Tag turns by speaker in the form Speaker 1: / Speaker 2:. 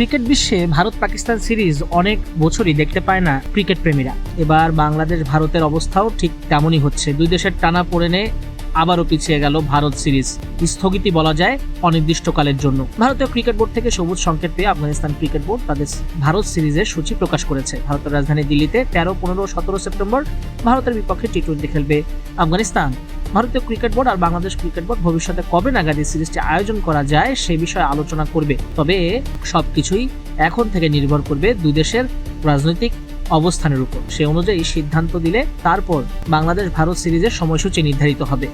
Speaker 1: Cricket বিশ্বে Bharat Pakistan series অনেক বছরই দেখতে পায় না ক্রিকেট প্রেমীরা। এবার বাংলাদেশ ভারতের অবস্থাও ঠিক তেমনই হচ্ছে। দুই দেশের টানাপোড়েনে আবারও পিছিয়ে গেল ভারত সিরিজ, স্থগিতই বলা যায় অনির্দিষ্টকালের জন্য। ভারতীয় ক্রিকেট বোর্ড থেকে সবুজ সংকেত পেয়ে আফগানিস্তান ক্রিকেট বোর্ড তাদের ভারত সিরিজের সূচি প্রকাশ করেছে। ভারতের রাজধানী দিল্লিতে 13, 15, 17 সেপ্টেম্বর ভারতের বিপক্ষে টি-20 খেলবে আফগানিস্তান। ভারতীয় ক্রিকেট বোর্ড আর বাংলাদেশ ক্রিকেট বোর্ড ভবিষ্যতে কবে নাগাদ এই সিরিজটি আয়োজন করা যায় সেই বিষয়ে আলোচনা করবে। তবে সবকিছুই এখন থেকে নির্ভর করবে দুই দেশের রাজনৈতিক অবস্থানের উপর। সে অনুযায়ী সিদ্ধান্ত দিলে তারপর বাংলাদেশ ভারত সিরিজের সময়সূচি নির্ধারিত হবে।